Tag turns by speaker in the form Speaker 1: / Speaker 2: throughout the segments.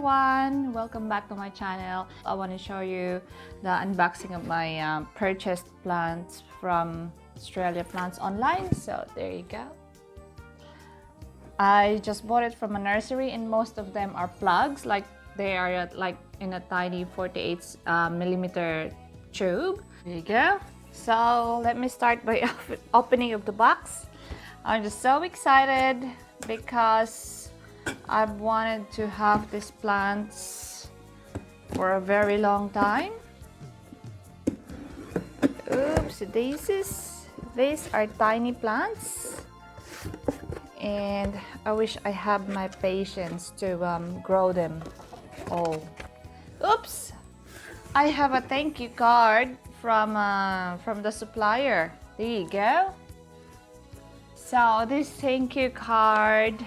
Speaker 1: everyone, welcome back to my channel. I want to show you the unboxing of my purchased plants from Australia Plants Online. So there you go. I just bought it from a nursery and most of them are plugs, like they are in a tiny 48 millimeter tube. There you go. So let me start by opening of the box. I'm just so excited because I've wanted to have these plants for a very long time. Oops, these are tiny plants and I wish I have my patience to grow them all. Oops, I have a thank you card from the supplier. There you go. So this thank you card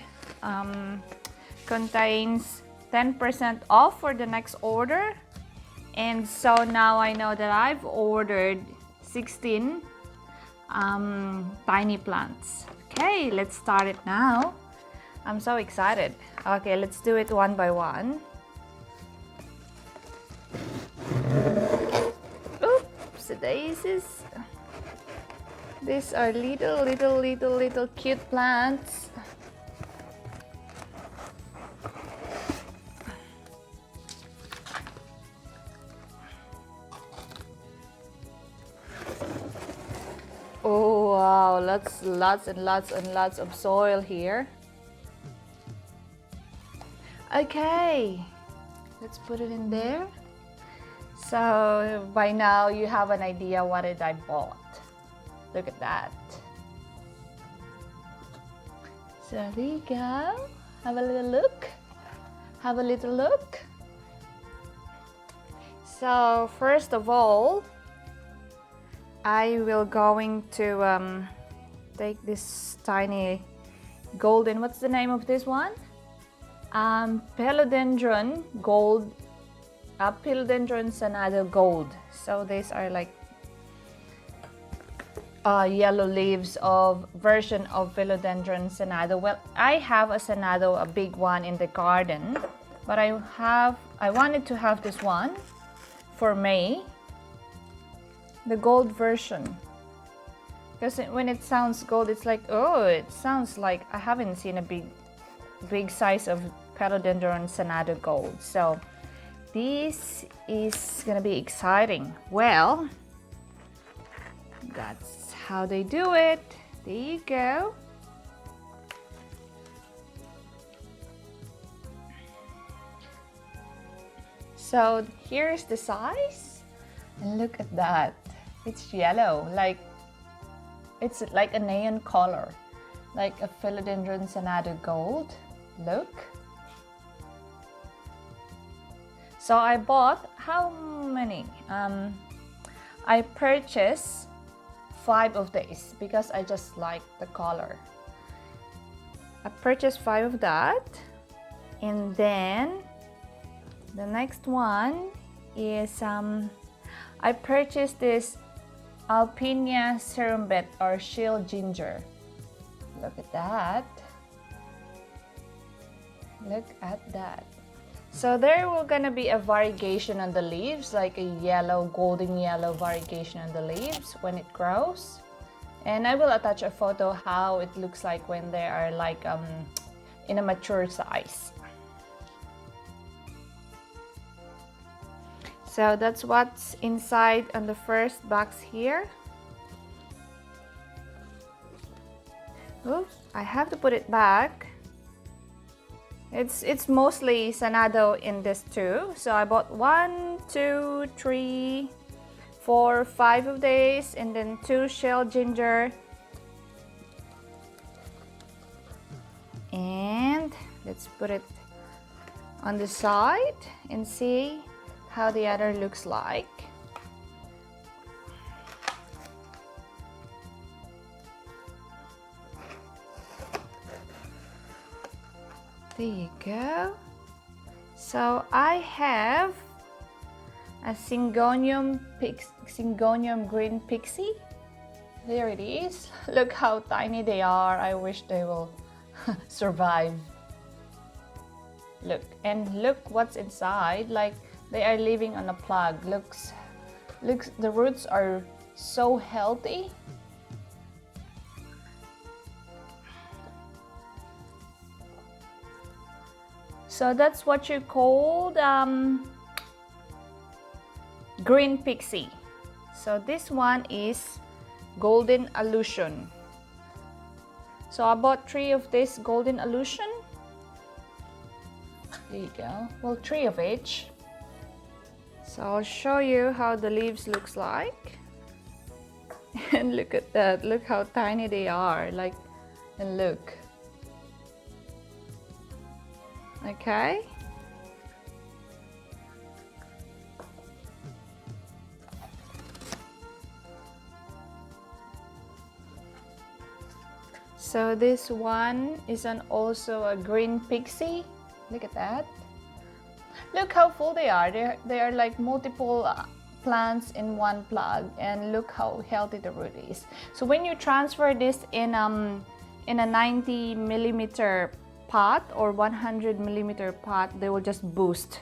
Speaker 1: contains 10% off for the next order, and so now I know that I've ordered 16 tiny plants. Okay, let's start it now. I'm so excited. Okay, let's do it one by one. Oops, daisies. These are little cute plants. Oh wow, lots and lots of soil here. Okay, let's put it in there. So by now you have an idea what it I bought. Look at that. So there you go. Have a little look. Have a little look. So first of all, I will going to take this tiny golden, what's the name of this one? Philodendron gold, Philodendron Sanado gold. So these are like yellow leaves of version of Philodendron Sanado. Well, I have a Sanado, a big one in the garden, but I wanted to have this one for May. The gold version, because when it sounds gold, it's like, oh, it sounds like I haven't seen a big size of Philodendron Sanado gold. So this is gonna be exciting. Well, that's how they do it. There you go. So here's the size, and look at that. It's yellow, it's like a neon color, like a Philodendron Sanado gold. Look. So I bought how many? I purchased 5 of these because I just like the color. I purchased 5 of that, and then the next one is I purchased this Alpinia cerumbet or shield ginger. Look at that. Look at that. So there will gonna be a variegation on the leaves, like a yellow, golden yellow variegation on the leaves when it grows. And I will attach a photo how it looks like when they are like in a mature size. So that's what's inside on the first box here. Oops, I have to put it back. It's mostly Sanado in this too. So I bought 1, 2, 3, 4, 5 of these, and then 2 shell ginger. And let's put it on the side and see how the other looks like. There you go. So I have a Syngonium green pixie. There it is. Look how tiny they are. I wish they will survive. Look, and look what's inside. Like they are living on a plug. Looks, the roots are so healthy. So that's what you called green pixie. So this one is golden illusion. So I bought 3 of this golden illusion. There you go. Well, 3 of each. So I'll show you how the leaves looks like. And look at that. Look how tiny they are. Like, and look. Okay. So this one is also a green pixie. Look at that. Look how full they are. They are like multiple plants in one plug, and look how healthy the root is. So when you transfer this in a 90 millimeter pot or 100 millimeter pot, they will just boost.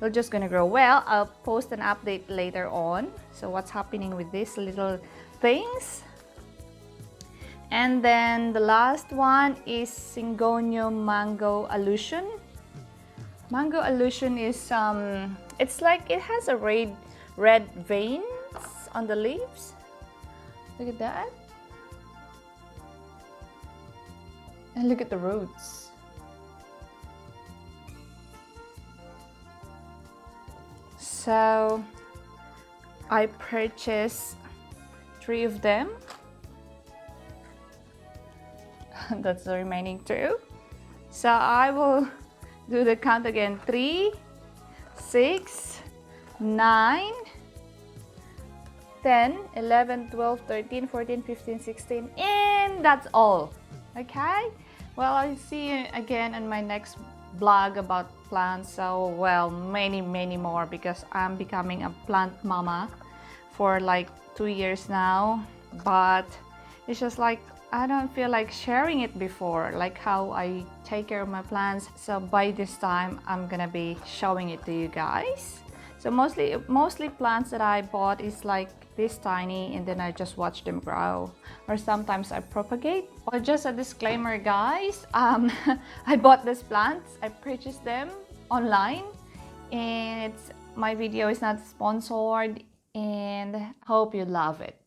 Speaker 1: They're just gonna grow. Well, I'll post an update later on. So what's happening with these little things. And then the last one is Syngonium Mango Illusion. Mango Illusion is it's like it has a red veins on the leaves. Look at that. And look at the roots. So I purchased 3 of them. That's the remaining 2. So I will do the count again. 3, 6, 9, 10, 11, 12, 13, 14, 15, 16, and that's all. Okay? Well, I'll see you again in my next vlog about plants. So, well, many more, because I'm becoming a plant mama for like 2 years now. But it's just like I don't feel like sharing it before, like how I take care of my plants. So by this time, I'm gonna be showing it to you guys. So mostly plants that I bought is like this tiny, and then I just watch them grow, or sometimes I propagate. Or just a disclaimer, guys, I bought these plants, I purchased them online, and my video is not sponsored, and hope you love it.